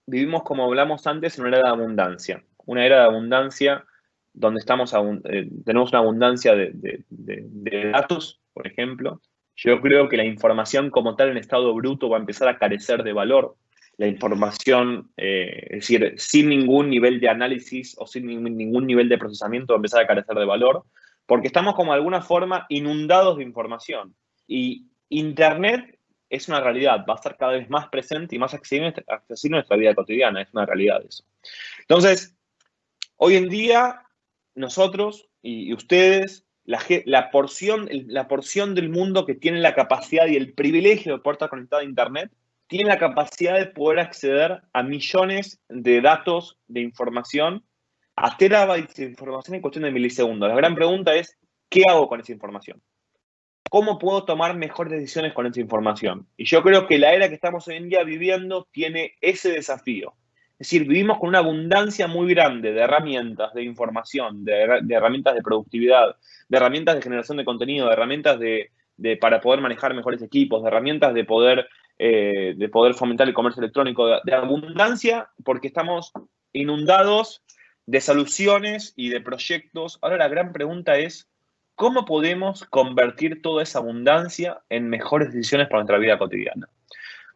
vivimos, como hablamos antes, en una era de abundancia. Una era de abundancia donde tenemos una abundancia de datos, por ejemplo. Yo creo que la información como tal en estado bruto va a empezar a carecer de valor. La información, es decir, sin ningún nivel de análisis o sin ningún nivel de procesamiento va a empezar a carecer de valor, porque estamos como de alguna forma inundados de información. Y Internet es una realidad, va a estar cada vez más presente y más accesible en nuestra vida cotidiana, es una realidad eso. Entonces, hoy en día, nosotros y ustedes, la porción del mundo que tiene la capacidad y el privilegio de poder estar conectado a Internet, tiene la capacidad de poder acceder a millones de datos, de información, a terabytes de información en cuestión de milisegundos. La gran pregunta es, ¿qué hago con esa información? ¿Cómo puedo tomar mejores decisiones con esa información? Y yo creo que la era que estamos hoy en día viviendo tiene ese desafío. Es decir, vivimos con una abundancia muy grande de herramientas, de información, de herramientas de productividad, de herramientas de generación de contenido, de herramientas para poder manejar mejores equipos, de herramientas de poder fomentar el comercio electrónico, de abundancia, porque estamos inundados de soluciones y de proyectos. Ahora la gran pregunta es, ¿cómo podemos convertir toda esa abundancia en mejores decisiones para nuestra vida cotidiana?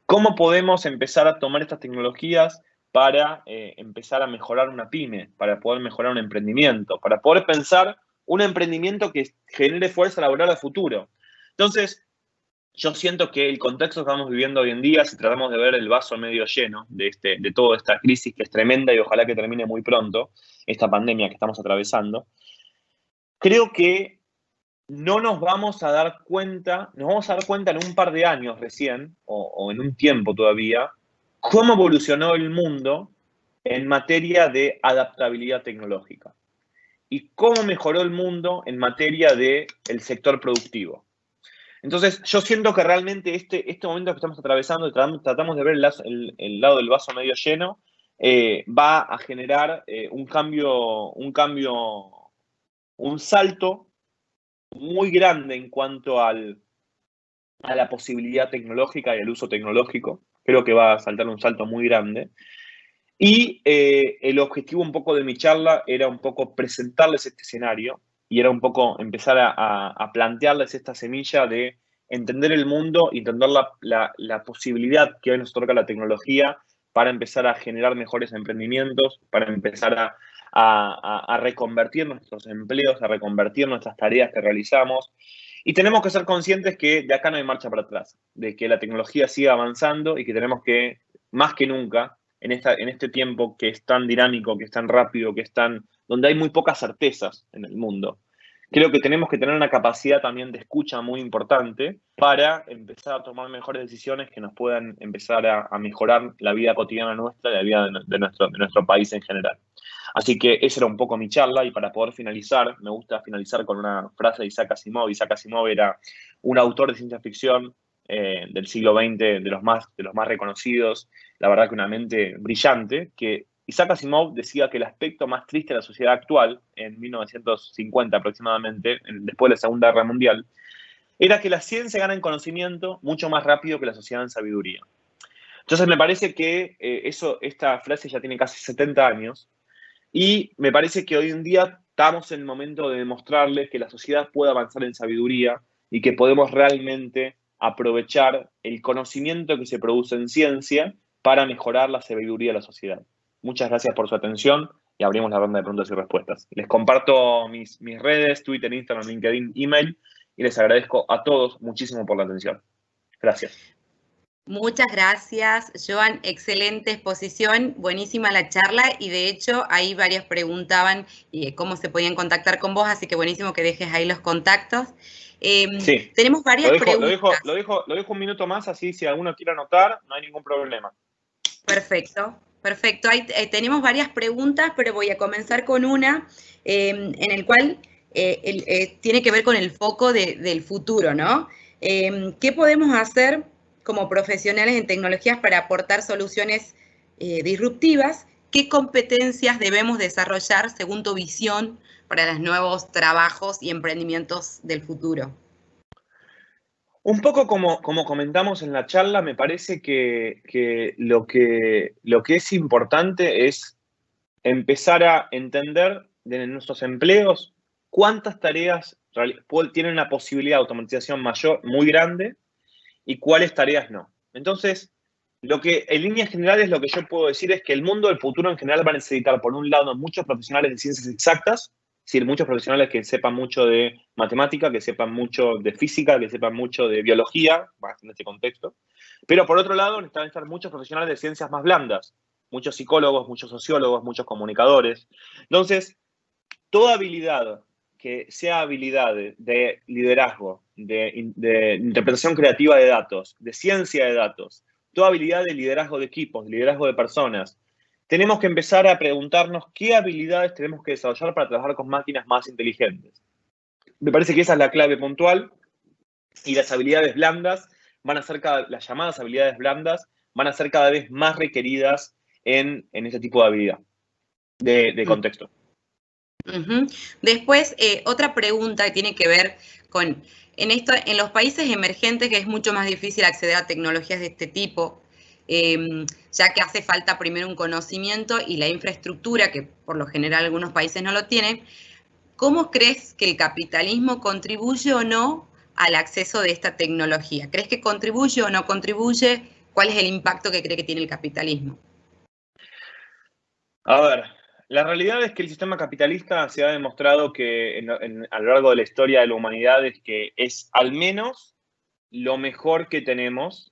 ¿Cómo podemos empezar a tomar estas tecnologías para empezar a mejorar una pyme, para poder mejorar un emprendimiento, para poder pensar un emprendimiento que genere fuerza laboral a futuro? Entonces, yo siento que el contexto que estamos viviendo hoy en día, si tratamos de ver el vaso medio lleno de toda esta crisis que es tremenda y ojalá que termine muy pronto, esta pandemia que estamos atravesando, creo que no nos vamos a dar cuenta, en un par de años recién, o en un tiempo todavía, cómo evolucionó el mundo en materia de adaptabilidad tecnológica y cómo mejoró el mundo en materia del sector productivo. Entonces, yo siento que realmente este momento que estamos atravesando, tratamos de ver el lado del vaso medio lleno, va a generar un salto muy grande en cuanto a la posibilidad tecnológica y el uso tecnológico. Creo que va a saltar un salto muy grande. Y el objetivo un poco de mi charla era un poco presentarles este escenario y era un poco empezar a plantearles esta semilla de entender el mundo y entender la posibilidad que hoy nos otorga la tecnología para empezar a generar mejores emprendimientos, para empezar a reconvertir nuestros empleos, a reconvertir nuestras tareas que realizamos. Y tenemos que ser conscientes que de acá no hay marcha para atrás, de que la tecnología sigue avanzando y que tenemos que, más que nunca, en este tiempo que es tan dinámico, que es tan rápido, donde hay muy pocas certezas en el mundo, creo que tenemos que tener una capacidad también de escucha muy importante para empezar a tomar mejores decisiones que nos puedan empezar a mejorar la vida cotidiana nuestra y la vida de nuestro país en general. Así que esa era un poco mi charla y para poder finalizar, me gusta finalizar con una frase de Isaac Asimov. Isaac Asimov era un autor de ciencia ficción del siglo XX, de los más reconocidos, la verdad que una mente brillante, que Isaac Asimov decía que el aspecto más triste de la sociedad actual, en 1950 aproximadamente, después de la Segunda Guerra Mundial, era que la ciencia gana en conocimiento mucho más rápido que la sociedad en sabiduría. Entonces me parece que esta frase ya tiene casi 70 años y me parece que hoy en día estamos en el momento de demostrarles que la sociedad puede avanzar en sabiduría y que podemos realmente aprovechar el conocimiento que se produce en ciencia para mejorar la sabiduría de la sociedad. Muchas gracias por su atención y abrimos la ronda de preguntas y respuestas. Les comparto mis redes, Twitter, Instagram, LinkedIn, email y les agradezco a todos muchísimo por la atención. Gracias. Muchas gracias, Joan. Excelente exposición, buenísima la charla y de hecho ahí varios preguntaban cómo se podían contactar con vos, así que buenísimo que dejes ahí los contactos. Sí. Tenemos varias preguntas. Lo dejo un minuto más, así si alguno quiere anotar, no hay ningún problema. Perfecto, perfecto. Ahí tenemos varias preguntas, pero voy a comenzar con una en el cual tiene que ver con el foco del futuro, ¿no? ¿Qué podemos hacer como profesionales en tecnologías para aportar soluciones disruptivas? ¿Qué competencias debemos desarrollar según tu visión para los nuevos trabajos y emprendimientos del futuro? Un poco como comentamos en la charla, me parece que lo que es importante es empezar a entender de nuestros empleos cuántas tareas tienen una posibilidad de automatización mayor, muy grande, y cuáles tareas no. Entonces, en líneas generales, lo que yo puedo decir es que el mundo del futuro en general va a necesitar, por un lado, muchos profesionales de ciencias exactas, es decir, muchos profesionales que sepan mucho de matemática, que sepan mucho de física, que sepan mucho de biología, en este contexto. Pero por otro lado, necesitan estar muchos profesionales de ciencias más blandas, muchos psicólogos, muchos sociólogos, muchos comunicadores. Entonces, toda habilidad que sea habilidad de liderazgo, de interpretación creativa de datos, de ciencia de datos, toda habilidad de liderazgo de equipos, de liderazgo de personas, tenemos que empezar a preguntarnos qué habilidades tenemos que desarrollar para trabajar con máquinas más inteligentes. Me parece que esa es la clave puntual y las habilidades blandas las llamadas habilidades blandas van a ser cada vez más requeridas en ese tipo de habilidad, de contexto. Después, otra pregunta que tiene que ver con, en los países emergentes que es mucho más difícil acceder a tecnologías de este tipo, ya que hace falta primero un conocimiento y la infraestructura, que por lo general algunos países no lo tienen. ¿Cómo crees que el capitalismo contribuye o no al acceso de esta tecnología? ¿Crees que contribuye o no contribuye? ¿Cuál es el impacto que cree que tiene el capitalismo? A ver, la realidad es que el sistema capitalista se ha demostrado que a lo largo de la historia de la humanidad es que es al menos lo mejor que tenemos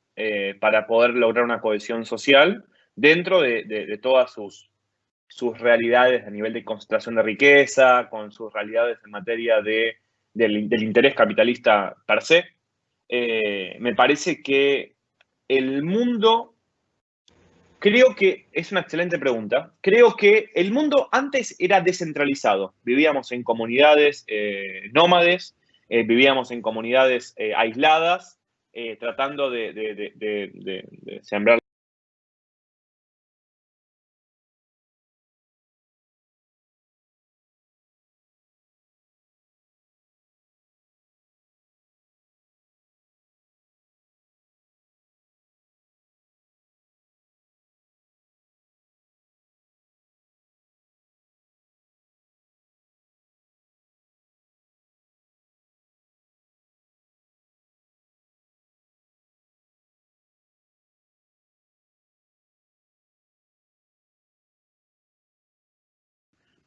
para poder lograr una cohesión social dentro de todas sus realidades a nivel de concentración de riqueza, con sus realidades en materia del interés capitalista per se. Me parece que el mundo... Creo que es una excelente pregunta. Creo que el mundo antes era descentralizado. Vivíamos en comunidades nómades, vivíamos en comunidades aisladas, tratando de sembrar.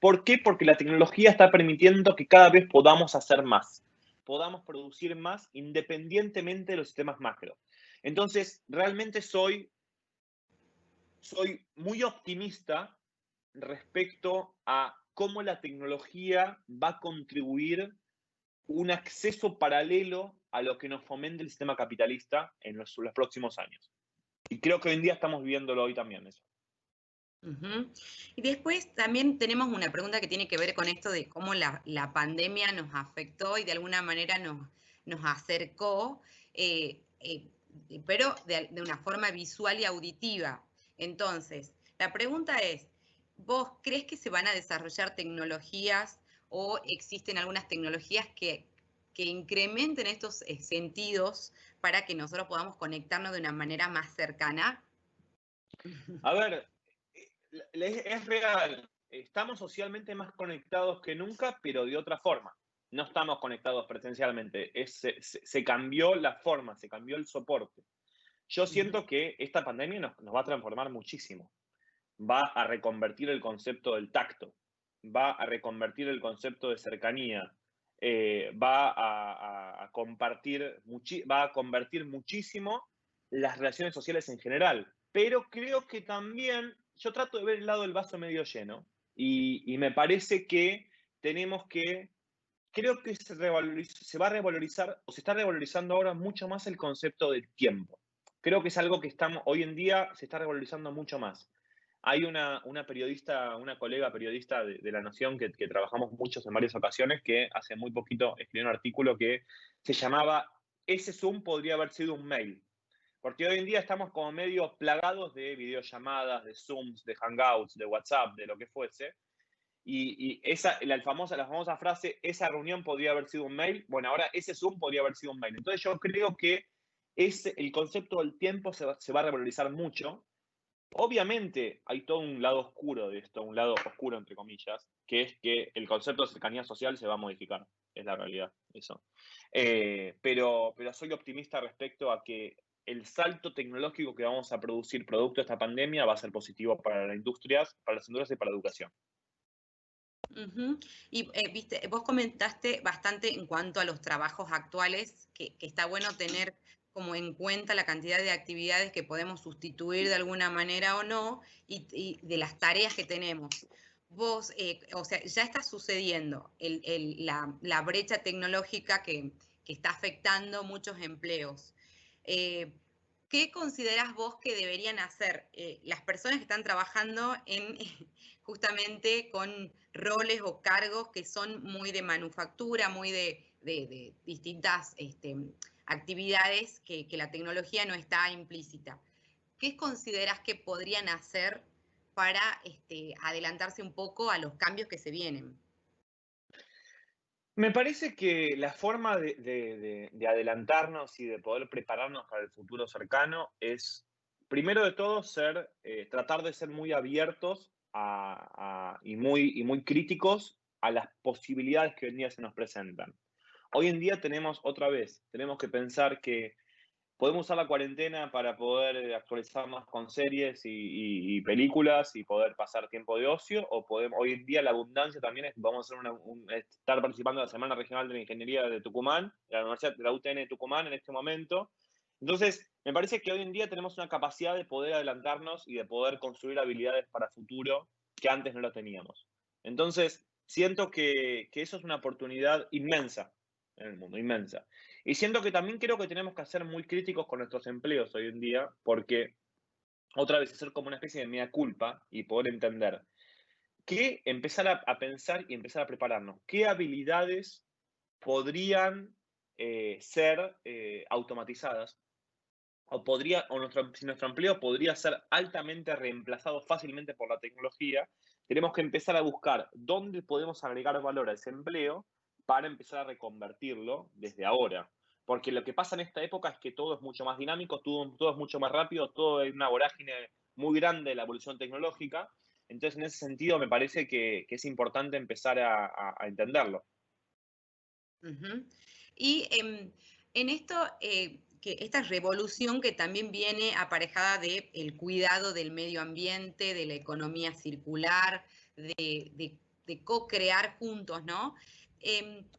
¿Por qué? Porque la tecnología está permitiendo que cada vez podamos hacer más, podamos producir más independientemente de los sistemas macro. Entonces, realmente soy muy optimista respecto a cómo la tecnología va a contribuir un acceso paralelo a lo que nos fomenta el sistema capitalista en los próximos años. Y creo que hoy en día estamos viviéndolo hoy también eso. Y después también tenemos una pregunta que tiene que ver con esto de cómo la pandemia nos afectó y de alguna manera nos acercó, pero de una forma visual y auditiva. Entonces, la pregunta es, ¿vos crees que se van a desarrollar tecnologías o existen algunas tecnologías que incrementen estos sentidos para que nosotros podamos conectarnos de una manera más cercana? A ver, es real. Estamos socialmente más conectados que nunca, pero de otra forma. No estamos conectados presencialmente. Se cambió la forma, se cambió el soporte. Yo siento que esta pandemia nos va a transformar muchísimo. Va a reconvertir el concepto del tacto, va a reconvertir el concepto de cercanía. va a convertir muchísimo las relaciones sociales en general. Pero creo que también, yo trato de ver el lado del vaso medio lleno y me parece que creo que se va a revalorizar o se está revalorizando ahora mucho más el concepto del tiempo. Creo que es algo que hoy en día se está revalorizando mucho más. Hay una periodista, una colega periodista de La Nación que trabajamos muchos en varias ocasiones, que hace muy poquito escribió un artículo que se llamaba "Ese Zoom podría haber sido un mail". Porque hoy en día estamos como medio plagados de videollamadas, de Zooms, de Hangouts, de WhatsApp, de lo que fuese. Y la famosa frase, esa reunión podría haber sido un mail, bueno, ahora ese Zoom podría haber sido un mail. Entonces yo creo que el concepto del tiempo se va a revalorizar mucho. Obviamente hay todo un lado oscuro de esto, un lado oscuro entre comillas, que es que el concepto de cercanía social se va a modificar, es la realidad, eso. Pero soy optimista respecto a que el salto tecnológico que vamos a producir producto de esta pandemia va a ser positivo para las industrias y para la educación. Y viste, vos comentaste bastante en cuanto a los trabajos actuales, que está bueno tener como en cuenta la cantidad de actividades que podemos sustituir de alguna manera o no, y de las tareas que tenemos. Vos, o sea, ya está sucediendo la brecha tecnológica que está afectando muchos empleos. ¿Qué considerás vos que deberían hacer las personas que están trabajando justamente con roles o cargos que son muy de manufactura, muy de distintas actividades que la tecnología no está implícita? ¿Qué considerás que podrían hacer para adelantarse un poco a los cambios que se vienen? Me parece que la forma de adelantarnos y de poder prepararnos para el futuro cercano es, primero de todo, tratar de ser muy abiertos y muy críticos a las posibilidades que hoy en día se nos presentan. Hoy en día tenemos que pensar que podemos usar la cuarentena para poder actualizarnos con series y películas y poder pasar tiempo de ocio, o hoy en día la abundancia también es, vamos a hacer estar participando en la Semana Regional de la Ingeniería de Tucumán, de la Universidad de la UTN de Tucumán en este momento. Entonces, me parece que hoy en día tenemos una capacidad de poder adelantarnos y de poder construir habilidades para futuro que antes no lo teníamos. Entonces, siento que eso es una oportunidad inmensa en el mundo, inmensa. Y siento que también creo que tenemos que ser muy críticos con nuestros empleos hoy en día, porque otra vez hacer como una especie de mea culpa y poder entender que empezar a pensar y empezar a prepararnos. ¿Qué habilidades podrían ser automatizadas? Si nuestro empleo podría ser altamente reemplazado fácilmente por la tecnología, tenemos que empezar a buscar dónde podemos agregar valor a ese empleo para empezar a reconvertirlo desde ahora. Porque lo que pasa en esta época es que todo es mucho más dinámico, todo es mucho más rápido, todo es una vorágine muy grande de la evolución tecnológica. Entonces, en ese sentido, me parece que es importante empezar a entenderlo. Y en esto, que esta revolución que también viene aparejada del cuidado del medio ambiente, de la economía circular, de co-crear juntos, ¿no?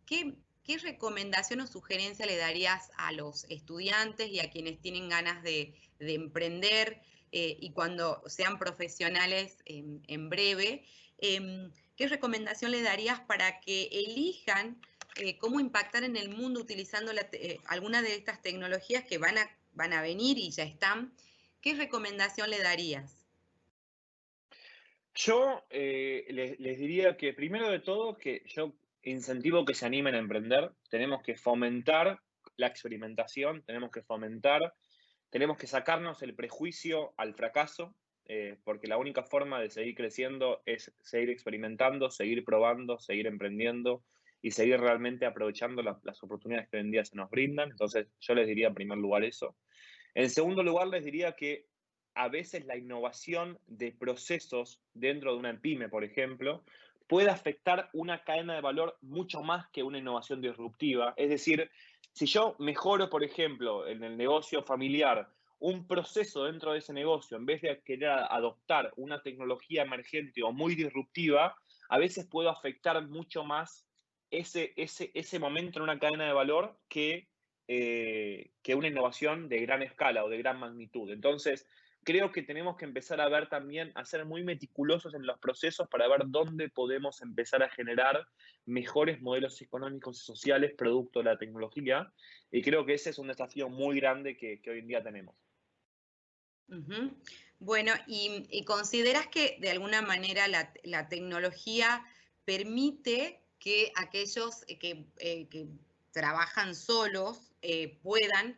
¿Qué recomendación o sugerencia le darías a los estudiantes y a quienes tienen ganas de emprender y cuando sean profesionales en breve? ¿Qué recomendación le darías para que elijan cómo impactar en el mundo utilizando alguna de estas tecnologías que van a venir y ya están? ¿Qué recomendación le darías? Yo les diría que, primero de todo, que yo incentivo que se animen a emprender. Tenemos que fomentar la experimentación, tenemos que sacarnos el prejuicio al fracaso, porque la única forma de seguir creciendo es seguir experimentando, seguir probando, seguir emprendiendo y seguir realmente aprovechando las oportunidades que hoy en día se nos brindan. Entonces, yo les diría en primer lugar eso. En segundo lugar, les diría que a veces la innovación de procesos dentro de una pyme, por ejemplo, puede afectar una cadena de valor mucho más que una innovación disruptiva. Es decir, si yo mejoro, por ejemplo, en el negocio familiar, un proceso dentro de ese negocio, en vez de querer adoptar una tecnología emergente o muy disruptiva, a veces puedo afectar mucho más ese momento en una cadena de valor que una innovación de gran escala o de gran magnitud. Entonces, creo que tenemos que empezar a ver también, a ser muy meticulosos en los procesos para ver dónde podemos empezar a generar mejores modelos económicos y sociales producto de la tecnología. Y creo que ese es un desafío muy grande que hoy en día tenemos. Bueno, ¿y consideras que de alguna manera la tecnología permite que aquellos que trabajan solos puedan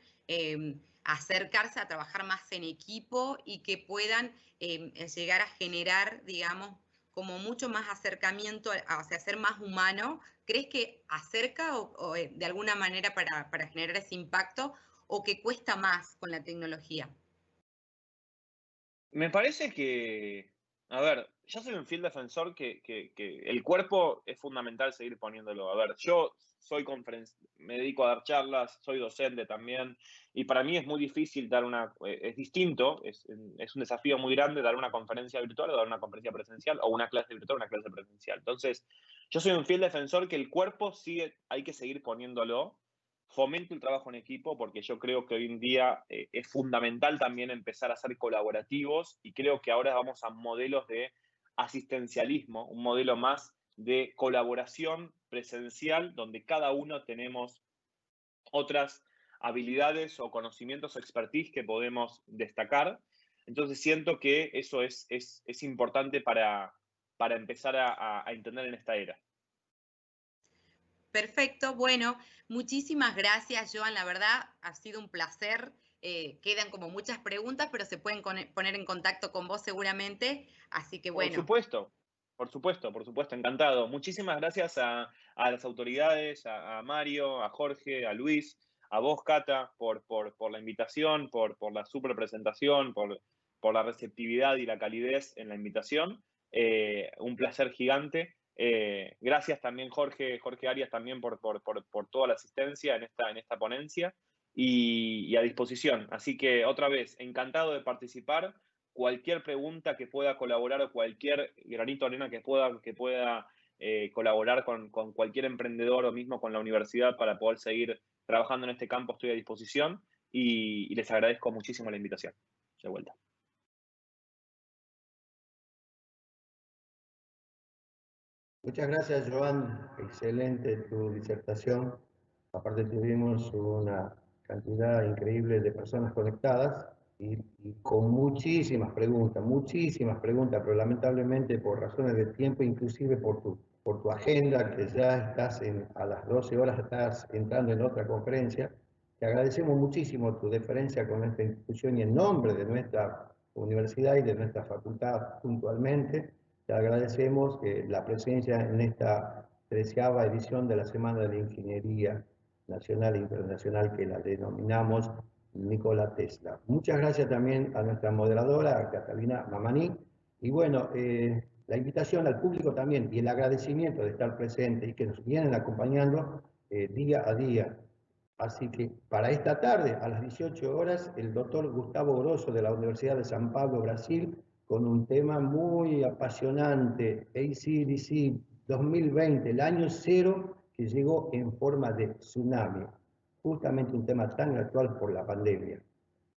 acercarse a trabajar más en equipo y que puedan llegar a generar, digamos, como mucho más acercamiento, o sea, ser más humano? ¿Crees que acerca o de alguna manera para generar ese impacto, o que cuesta más con la tecnología? Me parece que, a ver, yo soy un fiel defensor que el cuerpo es fundamental seguir poniéndolo. A ver, yo soy me dedico a dar charlas, soy docente también, y para mí es muy difícil es distinto, es un desafío muy grande dar una conferencia virtual o dar una conferencia presencial, o una clase virtual o una clase presencial. Entonces, yo soy un fiel defensor que el cuerpo hay que seguir poniéndolo. Fomento el trabajo en equipo porque yo creo que hoy en día es fundamental también empezar a ser colaborativos, y creo que ahora vamos a modelos de asistencialismo, un modelo más de colaboración presencial donde cada uno tenemos otras habilidades o conocimientos o expertise que podemos destacar. Entonces siento que eso es importante para empezar a entender en esta era. Perfecto, bueno, muchísimas gracias, Joan, la verdad ha sido un placer. Quedan como muchas preguntas, pero se pueden poner en contacto con vos seguramente, así que bueno. Por supuesto, encantado. Muchísimas gracias a las autoridades, a Mario, a Jorge, a Luis, a vos, Cata, por la invitación, por la super presentación, por la receptividad y la calidez en la invitación. Un placer gigante. Gracias también, Jorge Arias, también por toda la asistencia en esta ponencia, y a disposición. Así que, otra vez, encantado de participar. Cualquier pregunta que pueda colaborar o cualquier granito de arena que pueda colaborar con cualquier emprendedor o mismo con la universidad para poder seguir trabajando en este campo, estoy a disposición, y les agradezco muchísimo la invitación. De vuelta. Muchas gracias, Joan. Excelente tu disertación. Aparte tuvimos una cantidad increíble de personas conectadas y con muchísimas preguntas, pero lamentablemente por razones de tiempo, inclusive por tu agenda, que ya estás a las 12 horas, estás entrando en otra conferencia. Te agradecemos muchísimo tu deferencia con esta institución y en nombre de nuestra universidad y de nuestra facultad puntualmente. Te agradecemos la presencia en esta 13ª edición de la Semana de la Ingeniería Nacional e Internacional, que la denominamos Nikola Tesla. Muchas gracias también a nuestra moderadora, Catalina Mamani. Y bueno, la invitación al público también y el agradecimiento de estar presente y que nos vienen acompañando día a día. Así que para esta tarde, a las 18 horas, el doctor Gustavo Grosso de la Universidad de San Pablo, Brasil, con un tema muy apasionante, AC/DC 2020, el año cero que llegó en forma de tsunami, justamente un tema tan actual por la pandemia.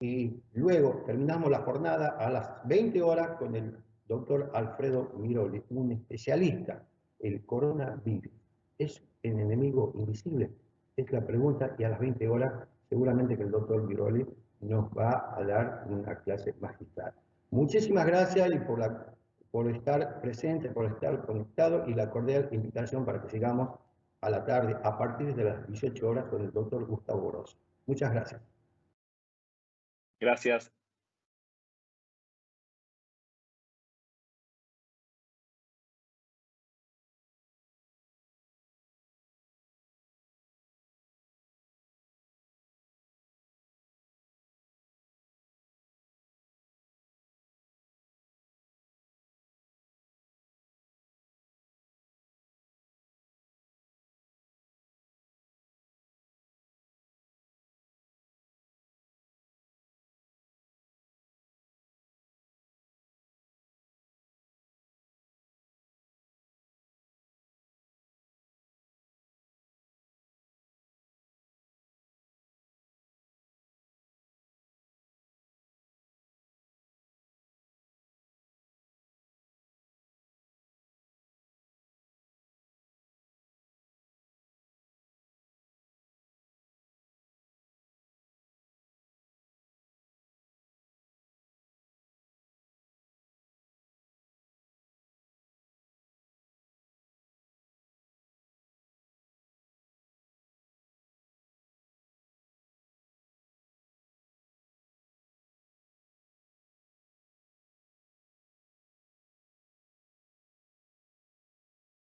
Y luego terminamos la jornada a las 20 horas con el doctor Alfredo Miroli, un especialista, el coronavirus. ¿Es el enemigo invisible? Es la pregunta, y a las 20 horas seguramente que el doctor Miroli nos va a dar una clase magistral. Muchísimas gracias y por estar presente, por estar conectado, y la cordial invitación para que sigamos a la tarde a partir de las 18 horas con el doctor Gustavo Grosso. Muchas gracias. Gracias.